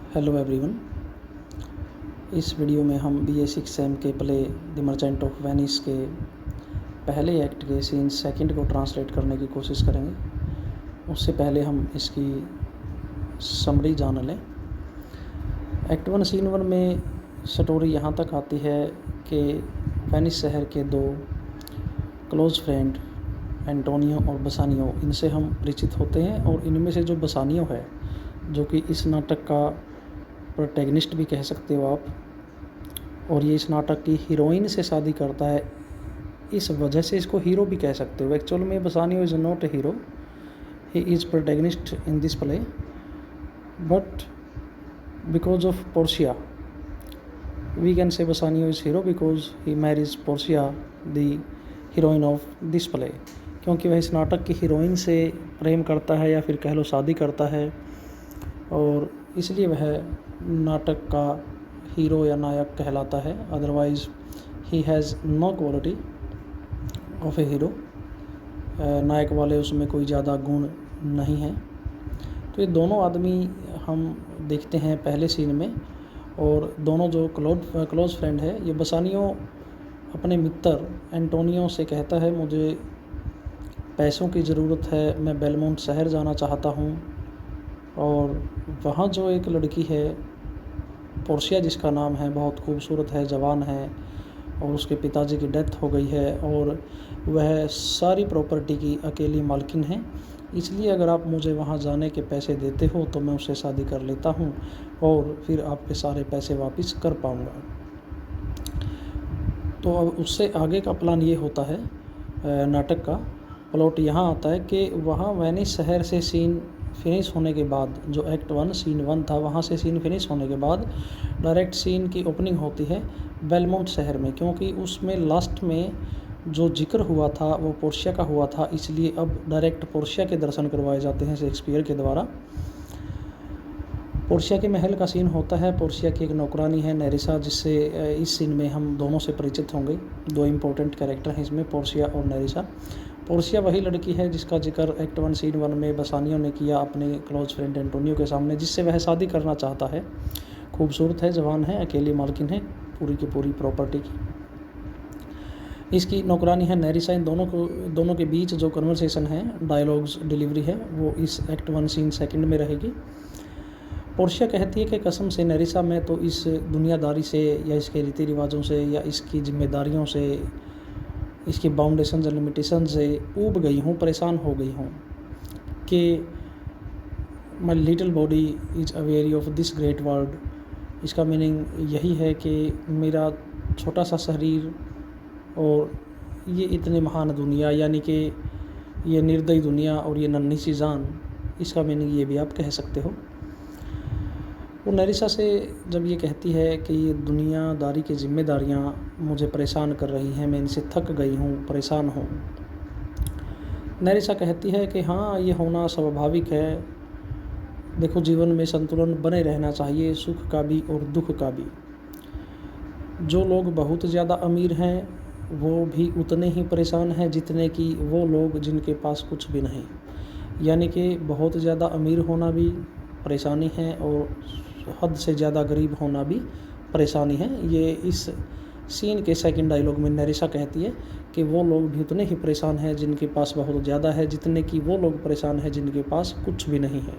Hello everyone. इस video में हम BA6 सेम के play the merchant of Venice के पहले एक्ट के सीन सेकंड को ट्रांसलेट करने की कोशिश करेंगे। उससे पहले हम इसकी समरी जान लें। एक्ट 1 सीन 1 में स्टोरी यहाँ तक आती है कि वेनिस शहर के दो क्लोज़ फ्रेंड एंटोनियो और बसानियो, इनसे हम परिचित होते हैं। और इनमें से जो बसानियो है, जो कि इस नाटक का प्रोटैगनिस्ट भी कह सकते हो आप, और ये इस नाटक की हीरोइन से शादी करता है, इस वजह से इसको हीरो भी कह सकते हो। एक्चुअल में Bassanio is not a hero, he is protagonist in this play, but because of Portia we can say Bassanio is hero because he marries Portia the heroine of this play, क्योंकि वह इस नाटक की heroine से प्रेम करता है या फिर कह लो शादी करता है, और इसलिए वह नाटक का हीरो या नायक कहलाता है। Otherwise he has no quality of a hero, नायक वाले उसमें कोई ज़्यादा गुण नहीं है। तो ये दोनों आदमी हम देखते हैं पहले सीन में, और दोनों जो क्लोज फ्रेंड है, ये बसानियो अपने मित्र एंटोनियो से कहता है, मुझे पैसों की ज़रूरत है, मैं बेलमोंट शहर जाना चाहता हूँ, और वहाँ जो एक लड़की है पोर्शिया जिसका नाम है, बहुत खूबसूरत है, जवान है, और उसके पिताजी की डेथ हो गई है, और वह सारी प्रॉपर्टी की अकेली मालकिन है। इसलिए अगर आप मुझे वहाँ जाने के पैसे देते हो तो मैं उससे शादी कर लेता हूँ और फिर आपके सारे पैसे वापस कर पाऊँगा। तो अब उससे आगे का प्लान ये होता है, नाटक का प्लॉट यहाँ आता है कि वहाँ वेनिस शहर से सीन फिनिश होने के बाद, जो एक्ट 1 सीन 1 था, वहाँ से सीन फिनिश होने के बाद डायरेक्ट सीन की ओपनिंग होती है बेलमोंट शहर में, क्योंकि उसमें लास्ट में जो जिक्र हुआ था वो पोर्शिया का हुआ था, इसलिए अब डायरेक्ट पोर्शिया के दर्शन करवाए जाते हैं शेक्सपियर के द्वारा। पोर्शिया के महल का सीन होता है। पोर्शिया की एक नौकरानी है नेरिसा, जिससे इस सीन में हम दोनों से परिचित होंगे। दो इम्पोर्टेंट कैरेक्टर हैं इसमें, पोर्शिया और नेरिसा। पोर्शिया वही लड़की है जिसका जिक्र एक्ट 1 सीन 1 में बसानियो ने किया अपने क्लोज फ्रेंड एंटोनियो के सामने, जिससे वह शादी करना चाहता है। खूबसूरत है, जवान है, अकेली मालकिन है पूरी की पूरी प्रॉपर्टी की। इसकी नौकरानी है नेरिसा। इन दोनों के बीच जो कन्वर्सेशन है, डायलॉग्स डिलीवरी है, वो इस एक्ट 1 सीन सेकंड में रहेगी। पोर्शिया कहती है कि कसम से नेरिसा, मैं तो इस दुनियादारी से या इसके रीति रिवाजों से या इसकी जिम्मेदारियों से, इसकी बाउंडेशन और लिमिटेशन से ऊब गई हूँ, परेशान हो गई हूँ कि my little body is aweary of this great world. इसका मीनिंग यही है कि मेरा छोटा सा शरीर और ये इतने महान दुनिया, यानी कि ये निर्दयी दुनिया और ये नन्ही सी जान, इसका मीनिंग ये भी आप कह सकते हो। वो नेरिसा से जब ये कहती है कि ये दुनियादारी की जिम्मेदारियाँ मुझे परेशान कर रही हैं, मैं इनसे थक गई हूँ, परेशान हूँ, नेरिसा कहती है कि हाँ, ये होना स्वाभाविक है। देखो, जीवन में संतुलन बने रहना चाहिए, सुख का भी और दुख का भी। जो लोग बहुत ज़्यादा अमीर हैं वो भी उतने ही परेशान हैं जितने कि वो लोग जिनके पास कुछ भी नहीं। यानी कि बहुत ज़्यादा अमीर होना भी परेशानी है और हद से ज़्यादा गरीब होना भी परेशानी है। ये इस सीन के सेकंड डायलॉग में नेरिसा कहती है कि वो लोग भी उतने ही परेशान हैं जिनके पास बहुत ज़्यादा है, जितने कि वो लोग परेशान हैं जिनके पास कुछ भी नहीं है।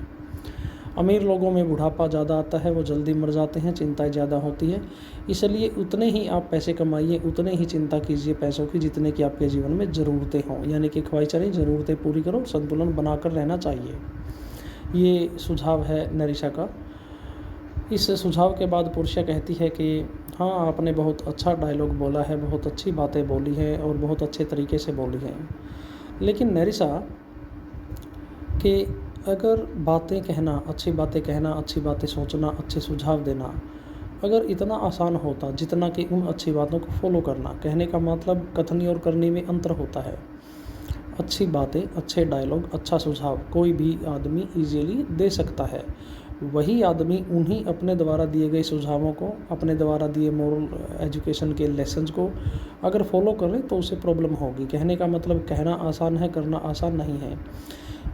अमीर लोगों में बुढ़ापा ज़्यादा आता है, वो जल्दी मर जाते हैं, चिंताएं ज़्यादा होती है। इसलिए उतने ही आप पैसे कमाइए, उतने ही चिंता कीजिए पैसों की जितने कि आपके जीवन में ज़रूरतें हों, यानी कि ख्वाहिशें नहीं, ज़रूरतें पूरी करो, संतुलन बनाकर रहना चाहिए। ये सुझाव है नेरिसा का। इस सुझाव के बाद पोर्शिया कहती है कि हाँ, आपने बहुत अच्छा डायलॉग बोला है, बहुत अच्छी बातें बोली हैं और बहुत अच्छे तरीके से बोली हैं, लेकिन नेरिसा कि अगर बातें कहना, अच्छी बातें कहना, अच्छी बातें सोचना, अच्छे सुझाव देना अगर इतना आसान होता जितना कि उन अच्छी बातों को फॉलो करना, कहने का मतलब कथनी और करने में अंतर होता है। अच्छी बातें, अच्छे डायलॉग, अच्छा सुझाव कोई भी आदमी इजीली दे सकता है। वही आदमी उन्हीं अपने द्वारा दिए गए सुझावों को, अपने द्वारा दिए मोरल एजुकेशन के लेसन्स को अगर फॉलो करें तो उसे प्रॉब्लम होगी। कहने का मतलब कहना आसान है, करना आसान नहीं है।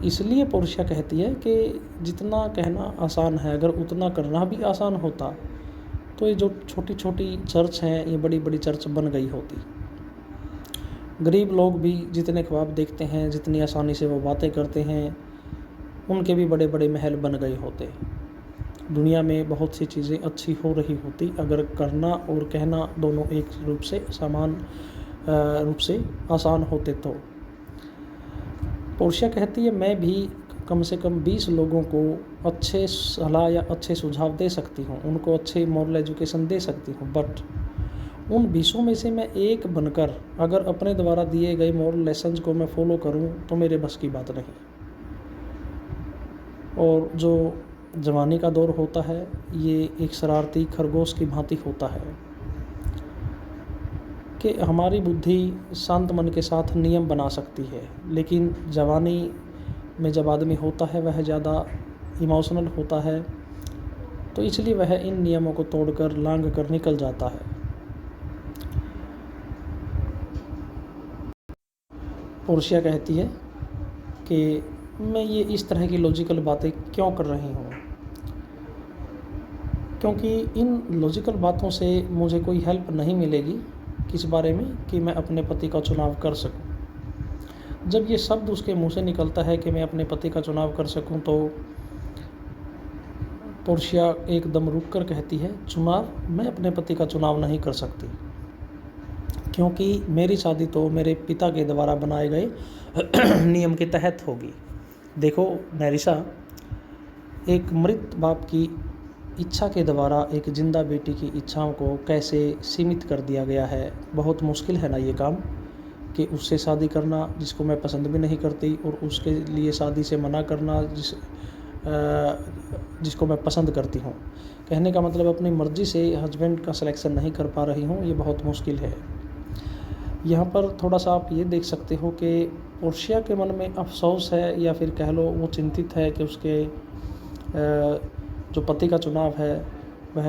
इसलिए पोर्शिया कहती है कि जितना कहना आसान है, अगर उतना करना भी आसान होता तो ये जो छोटी छोटी चर्च हैं ये बड़ी बड़ी चर्च बन गई होती। गरीब लोग भी जितने ख्वाब देखते हैं, जितनी आसानी से वो बातें करते हैं, उनके भी बड़े बड़े महल बन गए होते। दुनिया में बहुत सी चीज़ें अच्छी हो रही होती अगर करना और कहना दोनों एक रूप से समान रूप से आसान होते तो। पोर्शिया कहती है मैं भी कम से कम 20 लोगों को अच्छे सलाह या अच्छे सुझाव दे सकती हूँ, उनको अच्छे मॉरल एजुकेशन दे सकती हूँ, बट उन 20 में से मैं एक बनकर अगर अपने द्वारा दिए गए मॉरल लेसन्स को मैं फॉलो करूँ तो मेरे बस की बात नहीं। और जो जवानी का दौर होता है ये एक शरारती खरगोश की भांति होता है कि हमारी बुद्धि शांत मन के साथ नियम बना सकती है, लेकिन जवानी में जब आदमी होता है वह ज़्यादा इमोशनल होता है, तो इसलिए वह इन नियमों को तोड़कर लांघ कर निकल जाता है। पोर्शिया कहती है कि मैं ये इस तरह की लॉजिकल बातें क्यों कर रही हूँ, क्योंकि इन लॉजिकल बातों से मुझे कोई हेल्प नहीं मिलेगी किस बारे में कि मैं अपने पति का चुनाव कर सकूं। जब ये शब्द उसके मुंह से निकलता है कि मैं अपने पति का चुनाव कर सकूं, तो पोर्शिया एकदम रुक कर कहती है चुनाव, मैं अपने पति का चुनाव नहीं कर सकती, क्योंकि मेरी शादी तो मेरे पिता के द्वारा बनाए गए नियम के तहत होगी। देखो नैरिसा, एक मृत बाप की इच्छा के द्वारा एक जिंदा बेटी की इच्छाओं को कैसे सीमित कर दिया गया है। बहुत मुश्किल है ना ये काम कि उससे शादी करना जिसको मैं पसंद भी नहीं करती, और उसके लिए शादी से मना करना जिसको मैं पसंद करती हूँ। कहने का मतलब अपनी मर्ज़ी से हस्बैंड का सिलेक्शन नहीं कर पा रही हूँ, ये बहुत मुश्किल है। यहाँ पर थोड़ा सा आप ये देख सकते हो कि पोर्शिया के मन में अफसोस है, या फिर कह लो वो चिंतित है कि उसके जो पति का चुनाव है वह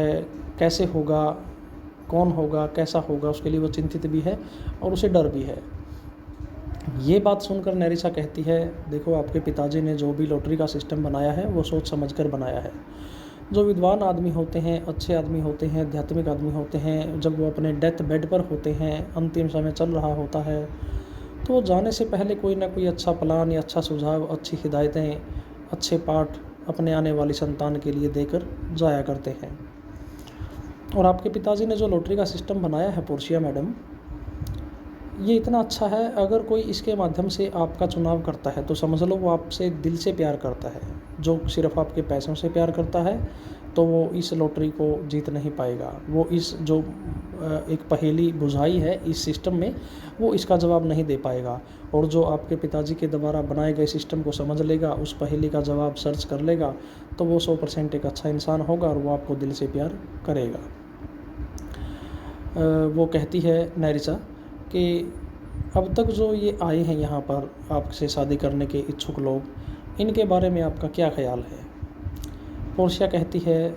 कैसे होगा, कौन होगा, कैसा होगा, उसके लिए वो चिंतित भी है और उसे डर भी है। ये बात सुनकर नैरिसा कहती है देखो, आपके पिताजी ने जो भी लॉटरी का सिस्टम बनाया है वो सोच समझकर बनाया है। जो विद्वान आदमी होते हैं, अच्छे आदमी होते हैं, आध्यात्मिक आदमी होते हैं, जब वो अपने डेथ बेड पर होते हैं, अंतिम समय चल रहा होता है, तो वो जाने से पहले कोई ना कोई अच्छा प्लान या अच्छा सुझाव, अच्छी हिदायतें, अच्छे पाठ अपने आने वाली संतान के लिए देकर जाया करते हैं। और आपके पिताजी ने जो लॉटरी का सिस्टम बनाया है पोर्शिया मैडम, ये इतना अच्छा है, अगर कोई इसके माध्यम से आपका चुनाव करता है तो समझ लो वो आपसे दिल से प्यार करता है। जो सिर्फ आपके पैसों से प्यार करता है तो वो इस लॉटरी को जीत नहीं पाएगा। वो इस जो एक पहेली बुझाई है इस सिस्टम में, वो इसका जवाब नहीं दे पाएगा। और जो आपके पिताजी के द्वारा बनाए गए सिस्टम को समझ लेगा, उस पहेली का जवाब सर्च कर लेगा, तो वो 100% एक अच्छा इंसान होगा और वो आपको दिल से प्यार करेगा। वो कहती है नैरिसा कि अब तक जो ये आए हैं यहाँ पर आपसे शादी करने के इच्छुक लोग, इनके बारे में आपका क्या ख्याल है। पोर्शिया कहती है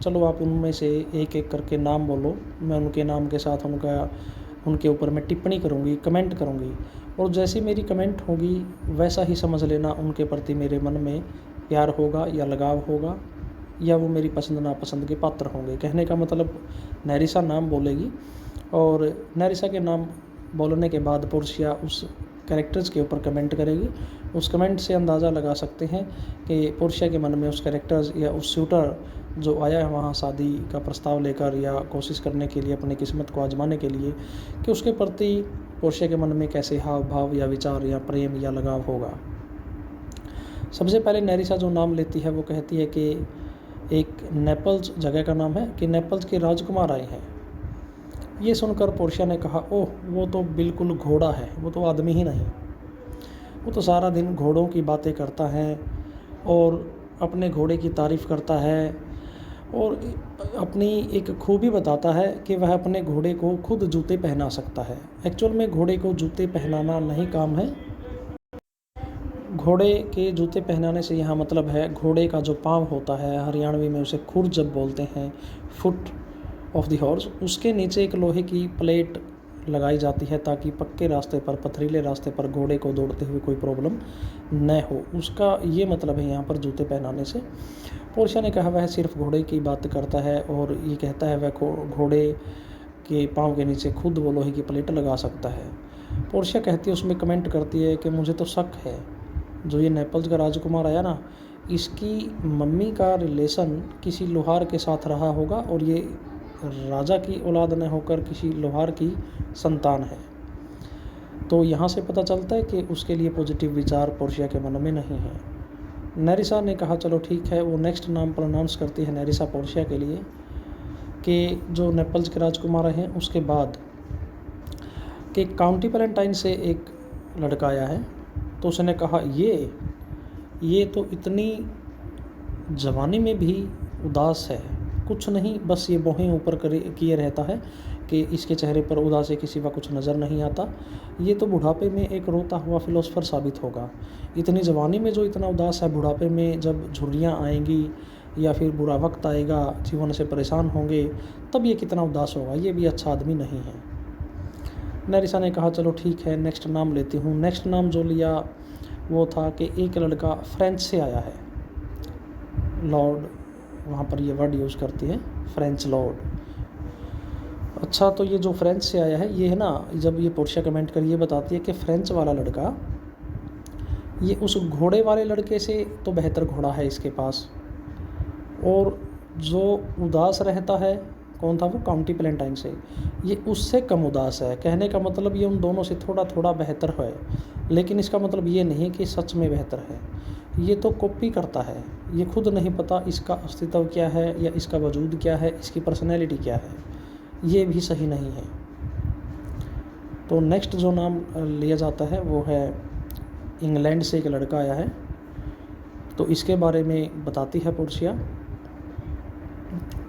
चलो आप उनमें से एक एक करके नाम बोलो, मैं उनके नाम के साथ उनके ऊपर मैं टिप्पणी करूँगी, कमेंट करूँगी, और जैसी मेरी कमेंट होगी वैसा ही समझ लेना उनके प्रति मेरे मन में प्यार होगा या लगाव होगा, या वो मेरी पसंद नापसंद के पात्र होंगे। कहने का मतलब नैरिसा नाम बोलेगी और नैरिसा के नाम बोलने के बाद पोर्शिया उस कैरेक्टर्स के ऊपर कमेंट करेगी। उस कमेंट से अंदाज़ा लगा सकते हैं कि पोर्शिया के मन में उस कैरेक्टर्स या उस शूटर जो आया है वहाँ शादी का प्रस्ताव लेकर या कोशिश करने के लिए, अपनी किस्मत को आजमाने के लिए, कि उसके प्रति पोर्शिया के मन में कैसे हाव भाव या विचार या प्रेम या लगाव होगा। सबसे पहले नैरिसा जो नाम लेती है वो कहती है कि एक नेपल्स जगह का नाम है कि नेपल्स के राजकुमार आए हैं। ये सुनकर पोर्शिया ने कहा ओह, वो तो बिल्कुल घोड़ा है, वो तो आदमी ही नहीं। वो तो सारा दिन घोड़ों की बातें करता है और अपने घोड़े की तारीफ़ करता है और अपनी एक खूबी बताता है कि वह अपने घोड़े को खुद जूते पहना सकता है। एक्चुअल में घोड़े को जूते पहनाना नहीं काम है। घोड़े के जूते पहनाने से यहाँ मतलब है घोड़े का जो पाँव होता है, हरियाणवी में उसे खुर जब बोलते हैं, फुट ऑफ द हॉर्स, उसके नीचे एक लोहे की प्लेट लगाई जाती है ताकि पक्के रास्ते पर, पथरीले रास्ते पर घोड़े को दौड़ते हुए कोई प्रॉब्लम न हो। उसका ये मतलब है यहाँ पर जूते पहनाने से। पोर्शिया ने कहा वह सिर्फ घोड़े की बात करता है और ये कहता है वह घोड़े के पाँव के नीचे खुद वो लोहे की प्लेट लगा सकता है। पोर्शिया कहती है, उसमें कमेंट करती है कि मुझे तो शक है, जो ये नेपल्स का राजकुमार आया ना, इसकी मम्मी का रिलेशन किसी लोहार के साथ रहा होगा और ये राजा की औलाद न होकर किसी लोहार की संतान है। तो यहाँ से पता चलता है कि उसके लिए पॉजिटिव विचार पोर्शिया के मन में नहीं है। नेरिसा ने कहा चलो ठीक है। वो नेक्स्ट नाम प्रोनाउंस करती है नेरिसा पोर्शिया के लिए कि जो नेपल्स के राजकुमार हैं उसके बाद कि काउंटी पैलेंटाइन से एक लड़का आया है। तो उसने कहा ये तो इतनी जवानी में भी उदास है, कुछ नहीं, बस ये बाहें ऊपर किए रहता है कि इसके चेहरे पर उदासी के सिवा कुछ नज़र नहीं आता। ये तो बुढ़ापे में एक रोता हुआ फिलोसफर साबित होगा। इतनी जवानी में जो इतना उदास है, बुढ़ापे में जब झुर्रियाँ आएंगी या फिर बुरा वक्त आएगा, जीवन से परेशान होंगे, तब ये कितना उदास होगा। ये भी अच्छा आदमी नहीं है। नेरिसा ने कहा चलो ठीक है, नेक्स्ट नाम लेती हूँ। नेक्स्ट नाम जो लिया वो था कि एक लड़का फ्रेंच से आया है। लॉर्ड, वहाँ पर ये वर्ड यूज़ करती है, फ्रेंच लॉर्ड। अच्छा, तो ये जो फ्रेंच से आया है, ये है ना, जब ये पोर्शिया कमेंट कर ये बताती है कि फ्रेंच वाला लड़का ये उस घोड़े वाले लड़के से तो बेहतर घोड़ा है इसके पास, और जो उदास रहता है कौन था वो, काउंटी पैलेंटाइन से, ये उससे कम उदास है। कहने का मतलब ये उन दोनों से थोड़ा थोड़ा बेहतर है, लेकिन इसका मतलब ये नहीं कि सच में बेहतर है। ये तो कॉपी करता है, ये खुद नहीं पता इसका अस्तित्व क्या है या इसका वजूद क्या है, इसकी पर्सनैलिटी क्या है, ये भी सही नहीं है। तो नेक्स्ट जो नाम लिया जाता है वो है इंग्लैंड से एक लड़का आया है। तो इसके बारे में बताती है पोर्शिया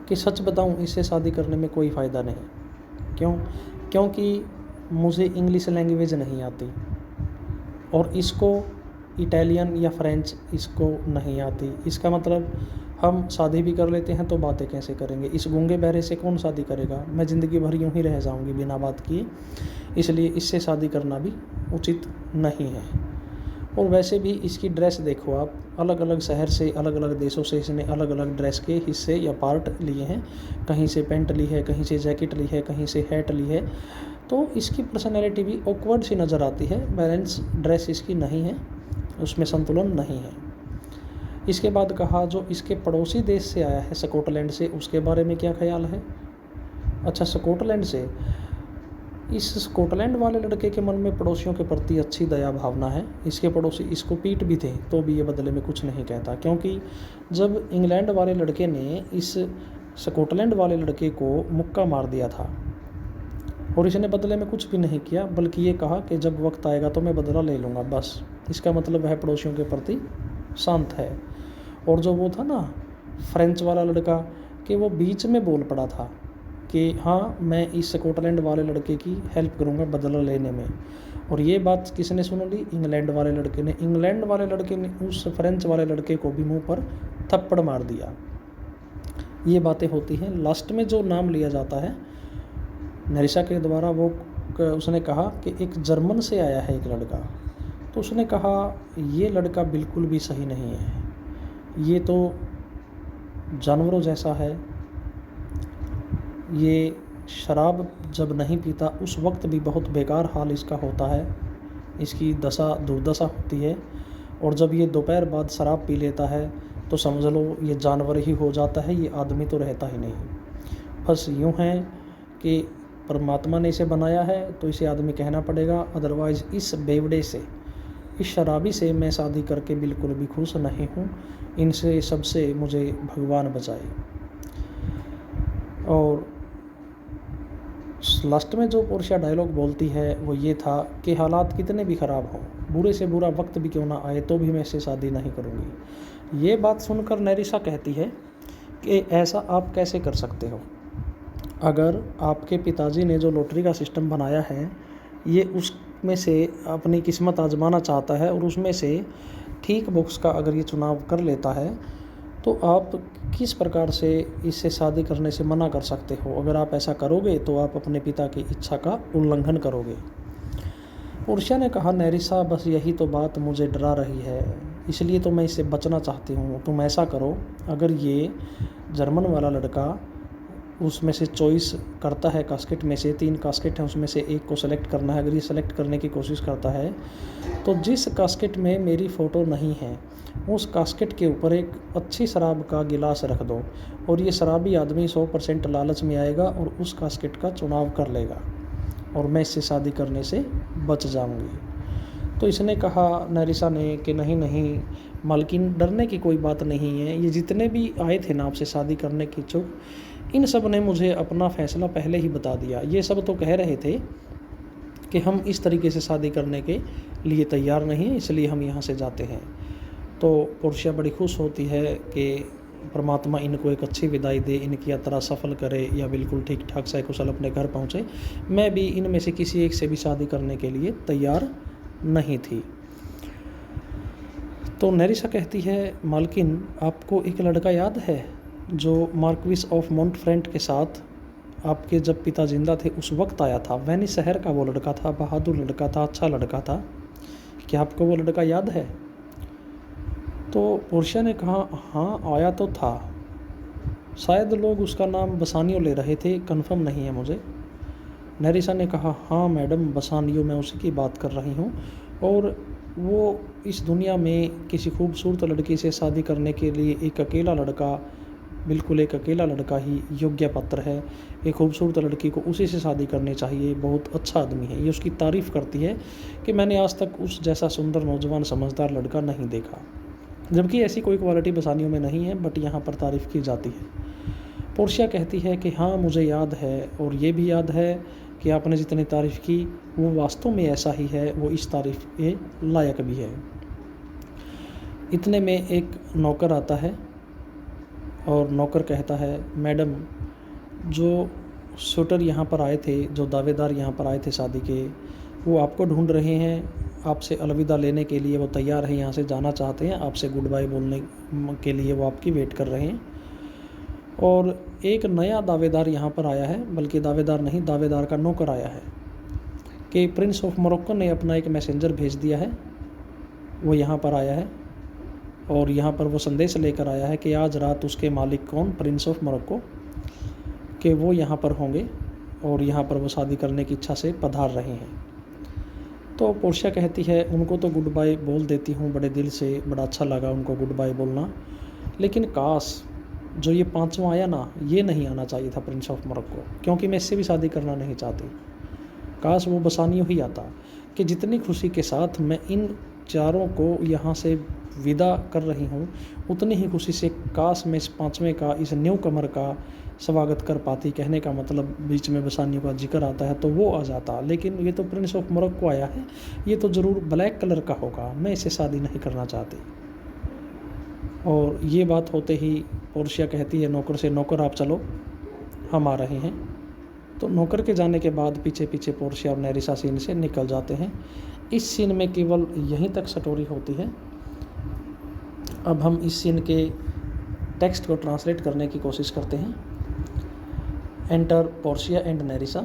कि सच बताऊं, इससे शादी करने में कोई फ़ायदा नहीं। क्यों? क्योंकि मुझे इंग्लिश लैंग्वेज नहीं आती और इसको इटालियन या फ्रेंच इसको नहीं आती। इसका मतलब हम शादी भी कर लेते हैं तो बातें कैसे करेंगे? इस गूंगे बहरे से कौन शादी करेगा? मैं ज़िंदगी भर यूं ही रह जाऊंगी बिना बात किए, इसलिए इससे शादी करना भी उचित नहीं है। और वैसे भी इसकी ड्रेस देखो आप, अलग अलग शहर से, अलग अलग देशों से इसने अलग अलग ड्रेस के हिस्से या पार्ट लिए हैं। कहीं से पैंट ली है, कहीं से जैकेट ली है, कहीं से हैट ली है। तो इसकी पर्सनैलिटी भी ऑकवर्ड सी नज़र आती है। बैलेंस ड्रेस इसकी नहीं है, उसमें संतुलन नहीं है। इसके बाद कहा जो इसके पड़ोसी देश से आया है, स्कॉटलैंड से, उसके बारे में क्या ख्याल है? अच्छा, स्कॉटलैंड से, इस स्कॉटलैंड वाले लड़के के मन में पड़ोसियों के प्रति अच्छी दया भावना है। इसके पड़ोसी इसको पीट भी थे तो भी ये बदले में कुछ नहीं कहता, क्योंकि जब इंग्लैंड वाले लड़के ने इस स्कॉटलैंड वाले लड़के को मुक्का मार दिया था और इसने बदले में कुछ भी नहीं किया, बल्कि ये कहा कि जब वक्त आएगा तो मैं बदला ले लूँगा, बस। इसका मतलब वह पड़ोसियों के प्रति शांत है। और जो वो था ना फ्रेंच वाला लड़का, कि वो बीच में बोल पड़ा था कि हाँ, मैं इस स्कॉटलैंड वाले लड़के की हेल्प करूँगा बदला लेने में। और ये बात किसने सुन ली? इंग्लैंड वाले लड़के ने। इंग्लैंड वाले लड़के ने उस फ्रेंच वाले लड़के को भी मुंह पर थप्पड़ मार दिया। ये बातें होती हैं। लास्ट में जो नाम लिया जाता है नेरिसा के द्वारा, वो उसने कहा कि एक जर्मन से आया है एक लड़का। तो उसने कहा ये लड़का बिल्कुल भी सही नहीं है, ये तो जानवरों जैसा है। ये शराब जब नहीं पीता उस वक्त भी बहुत बेकार हाल इसका होता है, इसकी दशा दुर्दशा होती है। और जब ये दोपहर बाद शराब पी लेता है तो समझ लो ये जानवर ही हो जाता है, ये आदमी तो रहता ही नहीं। बस यूँ है कि परमात्मा ने इसे बनाया है तो इसे आदमी कहना पड़ेगा, अदरवाइज़ इस बेवड़े से, इस शराबी से मैं शादी करके बिल्कुल भी खुश नहीं हूँ। इनसे सबसे मुझे भगवान बचाए। और लास्ट में जो पोर्शिया डायलॉग बोलती है वो ये था कि हालात कितने भी ख़राब हों, बुरे से बुरा वक्त भी क्यों ना आए, तो भी मैं इससे शादी नहीं करूँगी। ये बात सुनकर नेरिसा कहती है कि ऐसा आप कैसे कर सकते हो? अगर आपके पिताजी ने जो लॉटरी का सिस्टम बनाया है, ये उसमें से अपनी किस्मत आजमाना चाहता है और उसमें से ठीक बॉक्स का अगर ये चुनाव कर लेता है तो आप किस प्रकार से इससे शादी करने से मना कर सकते हो? अगर आप ऐसा करोगे तो आप अपने पिता की इच्छा का उल्लंघन करोगे। पोर्शिया ने कहा, नेरिसा बस यही तो बात मुझे डरा रही है, इसलिए तो मैं इससे बचना चाहती हूँ। तुम ऐसा करो, अगर ये जर्मन वाला लड़का उसमें से चॉइस करता है, कास्केट में से 3 कास्केट हैं, उसमें से एक को सेलेक्ट करना है। अगर ये सेलेक्ट करने की कोशिश करता है तो जिस कास्केट में मेरी फ़ोटो नहीं है उस कास्केट के ऊपर एक अच्छी शराब का गिलास रख दो, और ये शराबी आदमी 100% लालच में आएगा और उस कास्केट का चुनाव कर लेगा, और मैं इससे शादी करने से बच जाऊंगी। तो इसने कहा, नेरिसा ने, कि नहीं नहीं मालकिन, डरने की कोई बात नहीं है। ये जितने भी आए थे ना आपसे शादी करने की इच्छुक, इन सब ने मुझे अपना फ़ैसला पहले ही बता दिया। ये सब तो कह रहे थे कि हम इस तरीके से शादी करने के लिए तैयार नहीं हैं, इसलिए हम यहाँ से जाते हैं। तो पोर्शिया बड़ी खुश होती है कि परमात्मा इनको एक अच्छी विदाई दे, इनकी यात्रा सफल करे, या बिल्कुल ठीक ठाक सकुशल अपने घर पहुँचे। मैं भी इनमें से किसी एक से भी शादी करने के लिए तैयार नहीं थी। तो नेरिसा कहती है, मालकिन आपको एक लड़का याद है जो मार्क्विस ऑफ मोंटफ्रेंट के साथ आपके जब पिता जिंदा थे उस वक्त आया था? वेनिस शहर का वो लड़का था, बहादुर लड़का था, अच्छा लड़का था। क्या आपको वो लड़का याद है? तो पोर्शिया ने कहा, हाँ आया तो था, शायद लोग उसका नाम बसानियो ले रहे थे, कंफर्म नहीं है मुझे। नेरिसा ने कहा, हाँ मैडम, बसानियो, मैं उसी की बात कर रही हूँ, और वो इस दुनिया में किसी खूबसूरत लड़की से शादी करने के लिए एक अकेला लड़का, बिल्कुल एक अकेला लड़का ही योग्य पात्र है। एक खूबसूरत लड़की को उसी से शादी करनी चाहिए, बहुत अच्छा आदमी है। ये उसकी तारीफ़ करती है कि मैंने आज तक उस जैसा सुंदर, नौजवान, समझदार लड़का नहीं देखा। जबकि ऐसी कोई क्वालिटी बसानियों में नहीं है, बट यहाँ पर तारीफ़ की जाती है। पोर्शिया कहती है कि हाँ मुझे याद है, और ये भी याद है कि आपने जितनी तारीफ़ की वो वास्तव में ऐसा ही है, वो इस तारीफ़ के लायक भी है। इतने में एक नौकर आता है और नौकर कहता है, मैडम, जो शूटर यहाँ पर आए थे, जो दावेदार यहाँ पर आए थे शादी के, वो आपको ढूंढ रहे हैं। आपसे अलविदा लेने के लिए वो तैयार हैं, यहाँ से जाना चाहते हैं, आपसे गुड बाय बोलने के लिए वो आपकी वेट कर रहे हैं। और एक नया दावेदार यहाँ पर आया है, बल्कि दावेदार नहीं, दावेदार का नौकर आया है, कि प्रिंस ऑफ मोरक्को ने अपना एक मैसेंजर भेज दिया है, वो यहाँ पर आया है, और यहाँ पर वो संदेश लेकर आया है कि आज रात उसके मालिक कौन, प्रिंस ऑफ मोरक्को, कि वो यहाँ पर होंगे और यहाँ पर वो शादी करने की इच्छा से पधार रहे हैं। तो पोर्शिया कहती है, उनको तो गुड बाय बोल देती हूँ बड़े दिल से, बड़ा अच्छा लगा उनको गुड बाय बोलना, लेकिन काश जो ये 5वां आया ना, ये नहीं आना चाहिए था, प्रिंस ऑफ मोरक्को, क्योंकि मैं इससे भी शादी करना नहीं चाहती। काश वो बसानियों ही आता, कि जितनी खुशी के साथ मैं इन चारों को यहाँ से विदा कर रही हूँ, उतनी ही खुशी से काश मैं इस 5वें का, इस न्यू कमर का स्वागत कर पाती। कहने का मतलब बीच में बसानियों का जिक्र आता है तो वो आ जाता, लेकिन ये तो प्रिंस ऑफ मोरक्को आया है, ये तो ज़रूर ब्लैक कलर का होगा, मैं इससे शादी नहीं करना चाहती। और ये बात होते ही पोर्शिया कहती है नौकर से, नौकर आप चलो, हम आ रहे हैं। तो नौकर के जाने के बाद पीछे पीछे पोर्शिया और नेरिसा सीन से निकल जाते हैं। इस सीन में केवल यहीं तक स्टोरी होती है। अब हम इस सीन के टेक्स्ट को ट्रांसलेट करने की कोशिश करते हैं। Enter Portia and नेरिसा।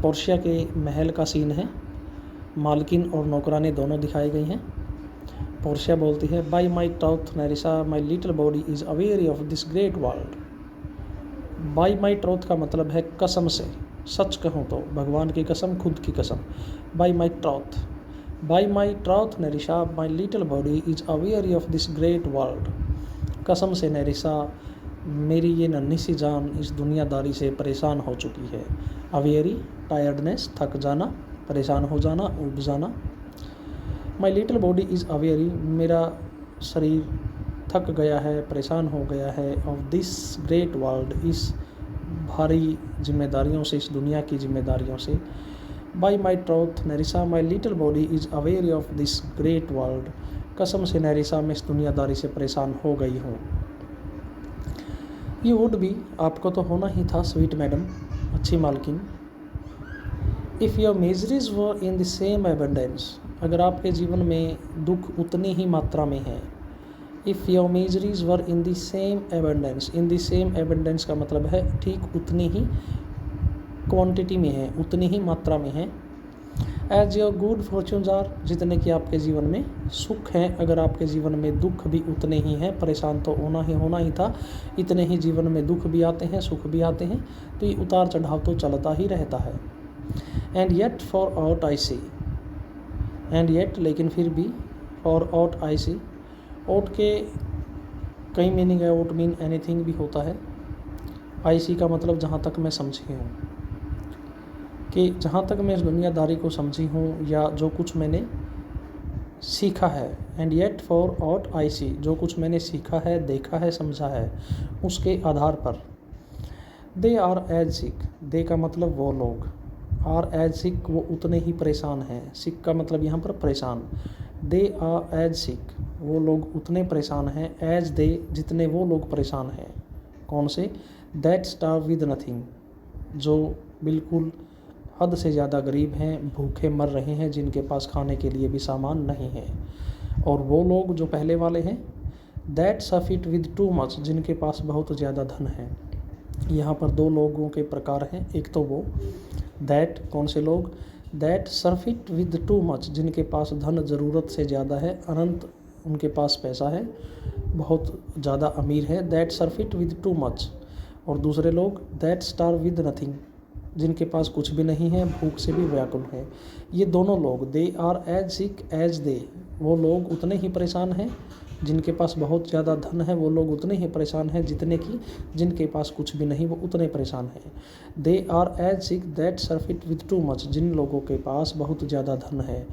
पोर्शिया के महल का सीन है, मालकिन और नौकरानी दोनों दिखाई गई हैं। पोर्शिया बोलती है, bye my troth Nerissa, my little body is aware of this great world. Bye my ट्राउथ का मतलब है कसम से, सच कहूँ तो, भगवान की कसम, खुद की कसम। By my troth, by my troth Nerissa, my little body is aware of this great world. कसम से नेरिसा, मेरी ये नन्ही सी जान इस दुनियादारी से परेशान हो चुकी है। अवेयरी, टायर्डनेस, थक जाना, परेशान हो जाना, उब जाना। माई लिटिल बॉडी इज़ अवेयरी, मेरा शरीर थक गया है, परेशान हो गया है। ऑफ दिस ग्रेट वर्ल्ड, इस भारी जिम्मेदारियों से, इस दुनिया की जिम्मेदारियों से। By my troth Nerissa, my little body is aware of this great world. कसम से नेरिसा, मैं इस दुनियादारी से परेशान हो गई हूँ। ये वुड भी, आपको तो होना ही था स्वीट मैडम, अच्छी मालकिन। If your miseries were in the same abundance, अगर आपके जीवन में दुख उतनी ही मात्रा में है, if your miseries were in the same abundance, in the same abundance का मतलब है ठीक उतनी ही क्वांटिटी में है, उतनी ही मात्रा में है। As your good fortunes are, जितने कि आपके जीवन में सुख हैं, अगर आपके जीवन में दुख भी उतने ही हैं, परेशान तो होना ही था, इतने ही जीवन में दुख भी आते हैं, सुख भी आते हैं, तो ये उतार चढ़ाव तो चलता ही रहता है। And yet for aught I see, and yet लेकिन फिर भी, for aught I see, aught के कई मीनिंग है, ऑट मीन एनीथिंग भी होता है। आई सी का मतलब जहाँ तक मैं समझी हूँ, कि जहाँ तक मैं इस दुनियादारी को समझी हूँ या जो कुछ मैंने सीखा है। And yet for aught I सी, जो कुछ मैंने सीखा है, देखा है, समझा है, उसके आधार पर। दे आर एज सिक, दे का मतलब वो लोग, आर एज सिक वो उतने ही परेशान हैं, सिक का मतलब यहाँ पर परेशान। दे आर एज सिक, वो लोग उतने परेशान हैं, एज दे जितने वो लोग परेशान हैं। कौन से? दैट स्टार्व विद नथिंग, जो बिल्कुल हद से ज़्यादा गरीब हैं, भूखे मर रहे हैं, जिनके पास खाने के लिए भी सामान नहीं है। और वो लोग जो पहले वाले हैं, दैट सफिट विद टू मच, जिनके पास बहुत ज़्यादा धन है। यहाँ पर दो लोगों के प्रकार हैं, एक तो वो दैट, कौन से लोग? That surfeit with too much, जिनके पास धन ज़रूरत से ज़्यादा है, अनंत उनके पास पैसा है, बहुत ज़्यादा अमीर है, that surfeit with too much. और दूसरे लोग दैट स्टार्व विद नथिंग, जिनके पास कुछ भी नहीं है, भूख से भी व्याकुल है। ये दोनों लोग, they are as sick as they, वो लोग उतने ही परेशान हैं, जिनके पास बहुत ज़्यादा धन है, वो लोग उतने ही परेशान हैं जितने कि जिनके पास कुछ भी नहीं, वो उतने परेशान हैं। They are as sick that surfeit with too much, जिन लोगों के पास बहुत ज़्यादा धन है,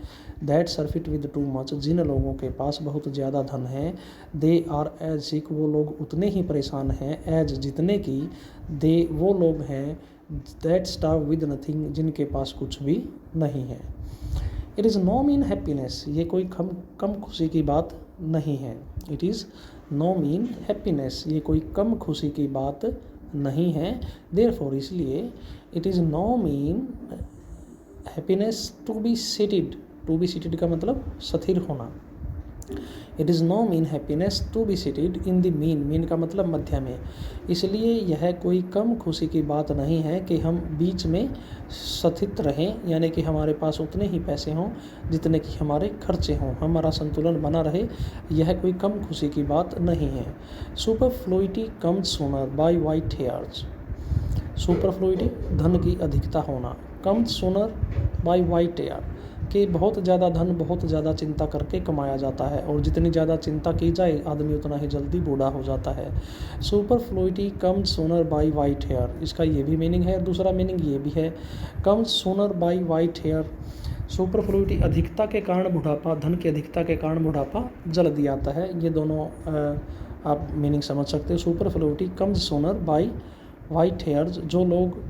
that surfeit with too much, जिन लोगों के पास बहुत ज़्यादा धन है, दे आर एज सिक, वो लोग उतने ही परेशान हैं, एज जितने कि दे वो लोग हैं, दैट स्टार्व विद नथिंग, जिनके पास कुछ भी नहीं है। It is no mean happiness, ये कोई कम खुशी की बात नहीं है। It is no mean happiness, ये कोई कम खुशी की बात नहीं है। देयरफॉर, इसलिए, it is no mean happiness to be seated, to be seated का मतलब स्थिर होना। It is no mean happiness to be seated in the mean, mean का मतलब मध्य में। इसलिए यह कोई कम खुशी की बात नहीं है कि हम बीच में स्थित रहें, यानी कि हमारे पास उतने ही पैसे हों जितने कि हमारे खर्चे हों, हमारा संतुलन बना रहे, यह कोई कम खुशी की बात नहीं है। Superfluity comes sooner by white hairs, superfluity धन की अधिकता होना, comes sooner by white hair, कि बहुत ज़्यादा धन बहुत ज़्यादा चिंता करके कमाया जाता है, और जितनी ज़्यादा चिंता की जाए आदमी उतना ही जल्दी बूढ़ा हो जाता है। Superfluity comes sooner by white hair, इसका ये भी मीनिंग है। दूसरा मीनिंग ये भी है, comes sooner by white hair, superfluity अधिकता के कारण बुढ़ापा, धन की अधिकता के कारण बुढ़ापा जल्दी आता है। ये दोनों आप मीनिंग समझ सकते हो। Superfluity comes sooner by white hairs, जो लोग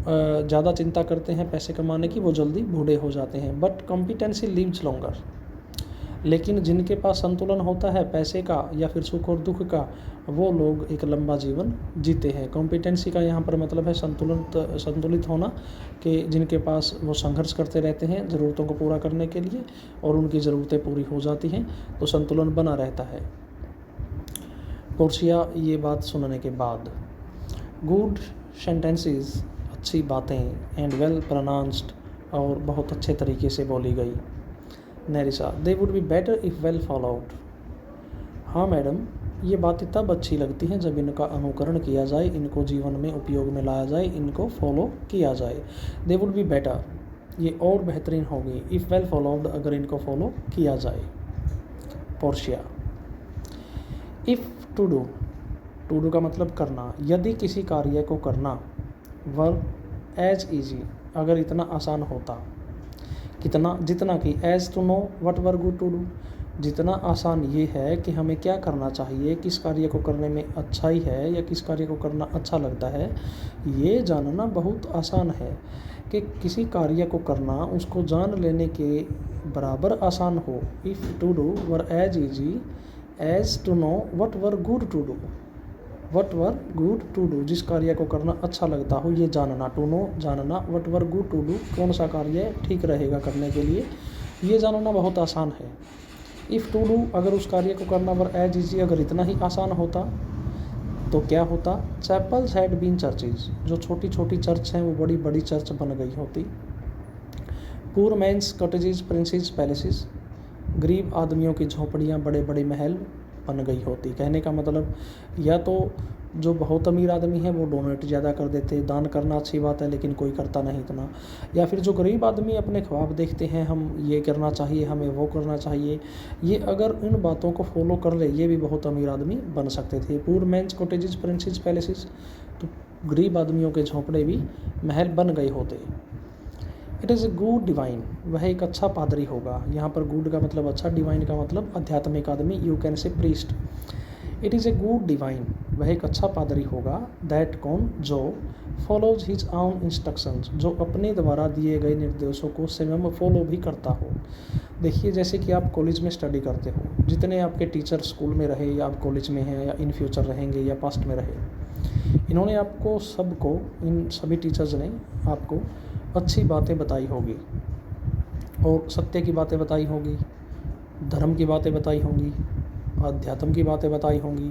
ज़्यादा चिंता करते हैं पैसे कमाने की, वो जल्दी बूढ़े हो जाते हैं। बट कॉम्पिटेंसी लिव्स लॉन्गर, लेकिन जिनके पास संतुलन होता है पैसे का या फिर सुख और दुख का, वो लोग एक लंबा जीवन जीते हैं। कॉम्पिटेंसी का यहाँ पर मतलब है संतुलित होना, कि जिनके पास वो संघर्ष करते रहते हैं ज़रूरतों को पूरा करने के लिए, और उनकी ज़रूरतें पूरी हो जाती हैं, तो संतुलन बना रहता है। पोर्शिया ये बात सुनने के बाद, गुड सेंटेंसेस, अच्छी बातें, एंड वेल प्रोनाउंस्ड, और बहुत अच्छे तरीके से बोली गई। नेरिसा, they would be better if well followed, हाँ मैडम, ये बातें तब अच्छी लगती हैं जब इनका अनुकरण किया जाए, इनको जीवन में उपयोग में लाया जाए, इनको फॉलो किया जाए। दे वुड बी बेटर, ये और बेहतरीन होगी, इफ़ वेल फॉलोड, अगर इनको फॉलो किया जाए। Portia, if to do, to do का मतलब करना, यदि किसी कार्य को करना, वर एज ईजी, अगर इतना आसान होता, कितना, जितना कि, as to know what were good to do, जितना आसान ये है कि हमें क्या करना चाहिए, किस कार्य को करने में अच्छाई है या किस कार्य को करना अच्छा लगता है, ये जानना बहुत आसान है। कि किसी कार्य को करना उसको जान लेने के बराबर आसान हो। If to do were as easy as to know what were good to do, what were good to do, जिस कार्य को करना अच्छा लगता हो ये जानना, टू नो जानना, what were good to do कौन सा कार्य ठीक रहेगा करने के लिए, ये जानना बहुत आसान है। इफ़ टू डू, अगर उस कार्य को करना वर एज ईजी, अगर इतना ही आसान होता तो क्या होता। चैपल्स हैड बीन चर्चेज, जो छोटी छोटी चर्च हैं वो बड़ी बड़ी चर्च बन गई होती। पूर मैंस कॉटेजेस प्रिंसेस पैलेसेस, गरीब आदमियों की झोंपड़ियाँ बड़े बड़े महल बन गई होती। कहने का मतलब या तो जो बहुत अमीर आदमी है वो डोनेट ज़्यादा कर देते, दान करना अच्छी बात है लेकिन कोई करता नहीं इतना, या फिर जो गरीब आदमी अपने ख्वाब देखते हैं हम ये करना चाहिए, हमें वो करना चाहिए, ये अगर इन बातों को फॉलो कर ले ये भी बहुत अमीर आदमी बन सकते थे। पूर मैंस कॉटेजेस प्रिंसेस पैलेसेस, तो गरीब आदमियों के झोंपड़े भी महल बन गए होते। It is a good divine, वह एक अच्छा पादरी होगा। यहाँ पर गुड का मतलब अच्छा, डिवाइन का मतलब आध्यात्मिक आदमी, you can say priest. It is a good divine, वह एक अच्छा पादरी होगा। दैट कौन, जो फॉलोज हिज आउन इंस्ट्रक्शंस, जो अपने द्वारा दिए गए निर्देशों को स्वयं फॉलो भी करता हो। देखिए जैसे कि आप कॉलेज में स्टडी करते हो, जितने आपके टीचर स्कूल में रहे या आप कॉलेज में हैं या इन फ्यूचर रहेंगे या पास्ट में रहे, इन्होंने आपको सबको, इन सभी टीचर्स ने आपको अच्छी बातें बताई होगी और सत्य की बातें बताई होगी, धर्म की बातें बताई होंगी, अध्यात्म की बातें बताई होंगी,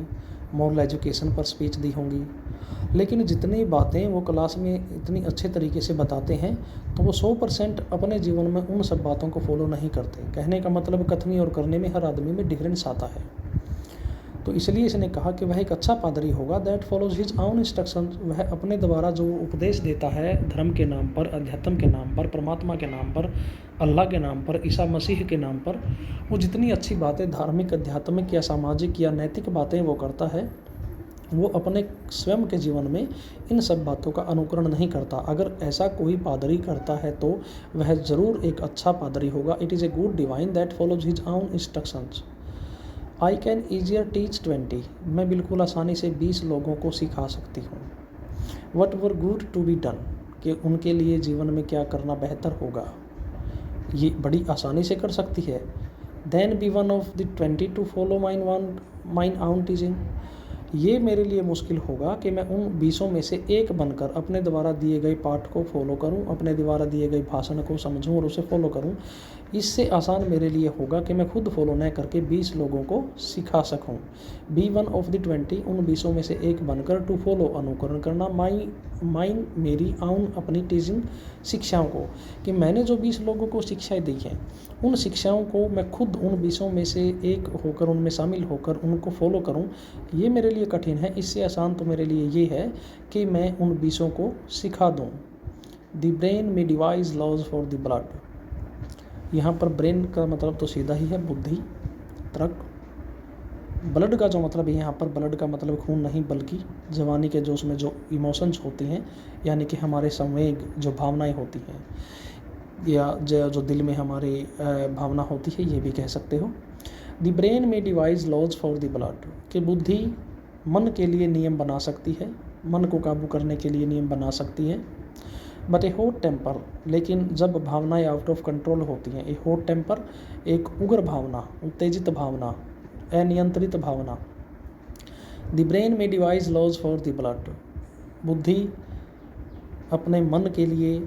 मॉरल एजुकेशन पर स्पीच दी होंगी। लेकिन जितनी बातें वो क्लास में इतनी अच्छे तरीके से बताते हैं तो वो 100% अपने जीवन में उन सब बातों को फॉलो नहीं करते। कहने का मतलब कथनी और करने में हर आदमी में डिफरेंस आता है। तो इसलिए इसने कहा कि वह एक अच्छा पादरी होगा। दैट फॉलोज हिज आउन इंस्ट्रक्शन, वह अपने द्वारा जो उपदेश देता है धर्म के नाम पर, अध्यात्म के नाम पर, परमात्मा के नाम पर, अल्लाह के नाम पर, ईसा मसीह के नाम पर, वो जितनी अच्छी बातें धार्मिक, आध्यात्मिक या सामाजिक या नैतिक बातें वो करता है, वो अपने स्वयं के जीवन में इन सब बातों का अनुकरण नहीं करता। अगर ऐसा कोई पादरी करता है तो वह ज़रूर एक अच्छा पादरी होगा। It is a good divine that follows his own instructions. I can easier teach 20, मैं बिल्कुल आसानी से 20 लोगों को सिखा सकती हूँ। What were good to be done, कि उनके लिए जीवन में क्या करना बेहतर होगा, ये बड़ी आसानी से कर सकती है। Then be one of the 20 to follow mine own teaching, ये मेरे लिए मुश्किल होगा कि मैं उन 20 में से एक बनकर अपने द्वारा दिए गए पाठ को फॉलो करूं, अपने द्वारा दिए गए भाषण को समझूं और उसे फॉलो करूं। इससे आसान मेरे लिए होगा कि मैं खुद फॉलो न करके 20 लोगों को सिखा सकूं। बी वन ऑफ द 20, उन 20 में से एक बनकर, टू फॉलो अनुकरण करना, माइन मेरी, आउन अपनी, टीचिंग शिक्षाओं को, कि मैंने जो 20 लोगों को शिक्षाएं दी हैं उन शिक्षाओं को मैं खुद उन 20 में से एक होकर, उनमें शामिल होकर उनको फॉलो करूं। ये मेरे लिए कठिन है। इससे आसान तो मेरे लिए ये है कि मैं उन 20 को सिखा दूं। द ब्रेन में devise laws for the blood, यहाँ पर ब्रेन का मतलब तो सीधा ही है, बुद्धि, तर्क। ब्लड का जो मतलब है यहाँ पर, ब्लड का मतलब खून नहीं बल्कि जवानी के जोश में जो इमोशंस होती हैं, यानी कि हमारे संवेग, जो भावनाएं होती हैं या जो दिल में हमारे भावना होती है, ये भी कह सकते हो। द ब्रेन में devise laws for the blood, कि बुद्धि मन के लिए नियम बना सकती है, मन को काबू करने के लिए नियम बना सकती है। बट ए हॉट टेम्पर, लेकिन जब भावनाएं आउट ऑफ कंट्रोल होती हैं, ए हॉट टेम्पर एक उग्र भावना, उत्तेजित भावना, अनियंत्रित भावना। द ब्रेन में devise laws for the blood, बुद्धि अपने मन के लिए,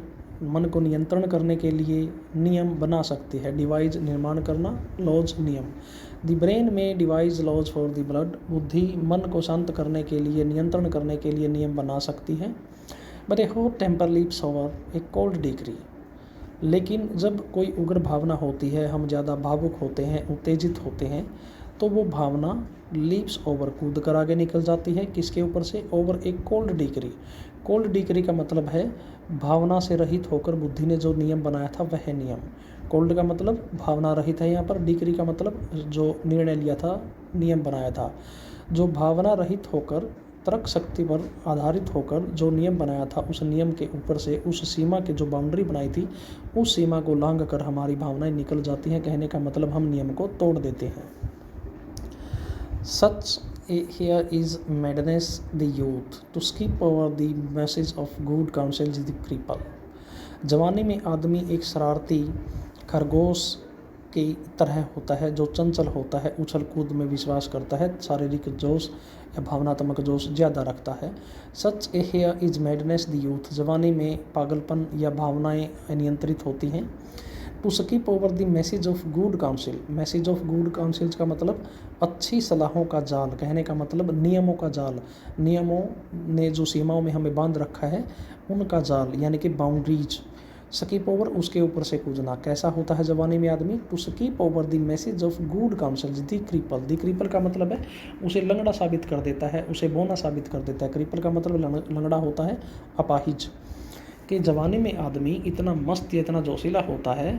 मन को नियंत्रण करने के लिए नियम बना सकती है। डिवाइज निर्माण करना, लॉज नियम। द ब्रेन में devise laws for the blood, बुद्धि मन को शांत करने के लिए, नियंत्रण करने के लिए नियम बना सकती है। But a hot temper leaps over a cold degree, लेकिन जब कोई उग्र भावना होती है, हम ज़्यादा भावुक होते हैं, उत्तेजित होते हैं, तो वो भावना लीप्स ओवर, कूद कर आगे निकल जाती है। किसके ऊपर से, over a cold degree. Cold degree का मतलब है भावना से रहित होकर बुद्धि ने जो नियम बनाया था वह नियम। कोल्ड का मतलब भावना रहित है यहाँ पर, डिग्री का मतलब जो निर्णय लिया था, नियम बनाया था। जो भावना रहित होकर, तर्क शक्ति पर आधारित होकर जो नियम बनाया था, उस नियम के ऊपर से, उस सीमा के जो बाउंड्री बनाई थी, उस सीमा को लांघ कर हमारी भावनाएं निकल जाती हैं। कहने का मतलब हम नियम को तोड़ देते हैं। सच here is madness the youth to skip over the message of good counsel is the cripple। जवानी में आदमी एक शरारती खरगोश की तरह होता है, जो चंचल होता है, उछल कूद में विश्वास करता है, शारीरिक जोश या भावनात्मक जोश ज़्यादा रखता है। Such a hare is madness the youth, जवानी में पागलपन या भावनाएं अनियंत्रित होती हैं। To skip over the message of good counsel. Message of good counsel का मतलब अच्छी सलाहों का जाल, कहने का मतलब नियमों का जाल, नियमों ने जो सीमाओं में हमें बांध रखा है उनका जाल, यानी कि बाउंड्रीज। स्किप ओवर, उसके ऊपर से कूदना। कैसा होता है जवानी में आदमी? To skip over the message of good counsel the cripple. The cripple का मतलब है उसे लंगड़ा साबित कर देता है, उसे बौना साबित कर देता है। क्रिपल का मतलब लंगड़ा होता है, अपाहिज। कि जवानी में आदमी इतना मस्त या इतना जोशीला होता है,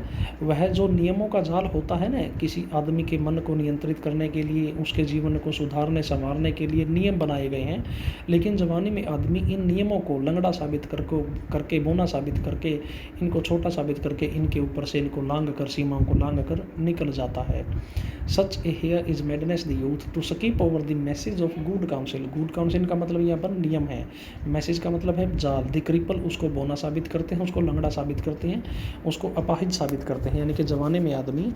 वह जो नियमों का जाल होता है ना, किसी आदमी के मन को नियंत्रित करने के लिए, उसके जीवन को सुधारने संवारने के लिए नियम बनाए गए हैं, लेकिन जवानी में आदमी इन नियमों को लंगड़ा साबित करके बौना साबित करके, इनको छोटा साबित करके, इनके ऊपर से इनको लांग कर, सीमाओं को लांग कर निकल जाता है। Such a hare is madness the youth to skip over the message of good counsel. Good counsel का मतलब यहाँ पर नियम है, मैसेज का मतलब है जाल। द क्रिपल, उसको बौना साबित करते हैं, उसको लंगड़ा साबित करते हैं, उसको अपाहिज साबित करते हैं। यानी कि जवाने में आदमी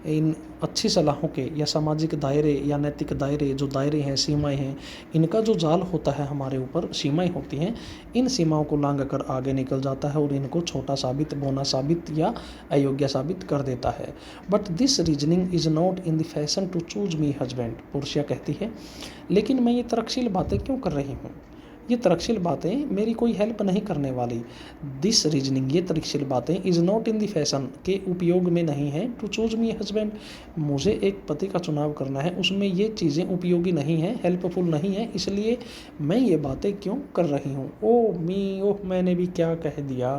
इन अच्छी सलाहों के या सामाजिक दायरे या नैतिक दायरे, जो दायरे हैं, सीमाएं हैं, इनका जो जाल होता है हमारे ऊपर, सीमाएं होती हैं, इन सीमाओं को लांग कर आगे निकल जाता है और इनको छोटा साबित, बौना साबित या अयोग्य साबित कर देता है। But this reasoning is not in the fashion to choose me husband. Portia कहती है, लेकिन मैं ये तर्कशील बातें क्यों कर रही हूँ? ये तर्कशील बातें मेरी कोई हेल्प नहीं करने वाली। दिस रीजनिंग, ये तर्कशील बातें, is not in the fashion, के उपयोग में नहीं है। टू चूज मी हस्बैंड, मुझे एक पति का चुनाव करना है, उसमें ये चीज़ें उपयोगी नहीं हैं, हेल्पफुल नहीं है, इसलिए मैं ये बातें क्यों कर रही हूँ। ओह मी, ओह मैंने भी क्या कह दिया।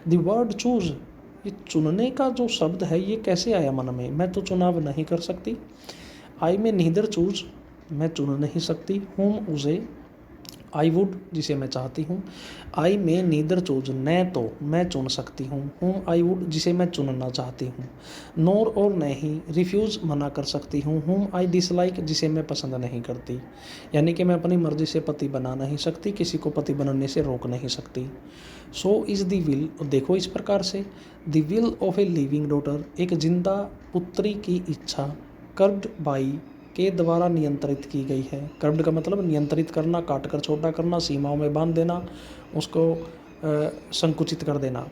द वर्ड चूज, ये चुनने का जो शब्द है ये कैसे आया मन में? मैं तो चुनाव नहीं कर सकती। आई में नीदर चूज, मैं चुन नहीं सकती। हूँ, उसे। आई वुड, जिसे मैं चाहती हूँ। आई में नीदर चूज, न तो मैं चुन सकती हूँ। हूँ आई वुड, जिसे मैं चुनना चाहती हूँ। नोर, और नहीं। रिफ्यूज़, मना कर सकती हूँ। हूँ आई डिसलाइक, जिसे मैं पसंद नहीं करती। यानी कि मैं अपनी मर्जी से पति बना नहीं सकती, किसी को पति बनने से रोक नहीं सकती। सो इज़ द विल, देखो इस प्रकार से, the will of a living daughter, एक जिंदा पुत्री की इच्छा, कर्व्ड बाई, के द्वारा नियंत्रित की गई है। कर्व्ड का मतलब नियंत्रित करना, काट कर छोटा करना, सीमाओं में बांध देना, उसको संकुचित कर देना।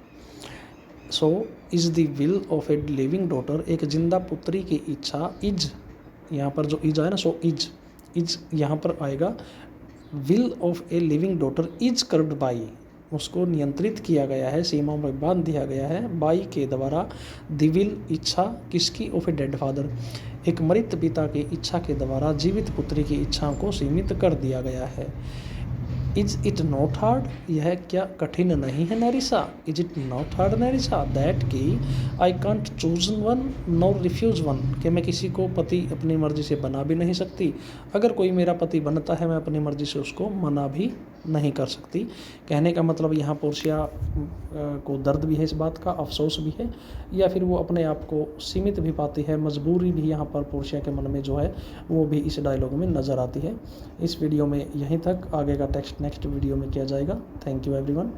So is the will of a living daughter, एक जिंदा पुत्री की इच्छा, इज, यहाँ पर जो इज आए ना, सो इज यहाँ पर आएगा। Will of a living daughter is curved by, उसको नियंत्रित किया गया है, सीमाओं में बांध दिया गया है, बाई के द्वारा। द विल, इच्छा, किसकी? ऑफ ए डेड फादर, एक मृत पिता की इच्छा के द्वारा जीवित पुत्री की इच्छाओं को सीमित कर दिया गया है। इज इट नॉट हार्ड, यह क्या कठिन नहीं है Nerissa? Is it not hard Nerissa that कि I can't choose one nor refuse one, कि मैं किसी को पति अपनी मर्जी से बना भी नहीं सकती, अगर कोई मेरा पति बनता है मैं अपनी मर्जी से उसको मना भी नहीं कर सकती। कहने का मतलब यहाँ पोर्शिया को दर्द भी है इस बात का, अफसोस भी है, या फिर वो अपने आप को सीमित भी पाती है, मजबूरी भी यहाँ पर पोर्शिया के मन में जो है वो भी इस डायलॉग में नज़र आती है। इस वीडियो में यहीं तक, आगे का टेक्स्ट नेक्स्ट वीडियो में किया जाएगा। Thank you everyone.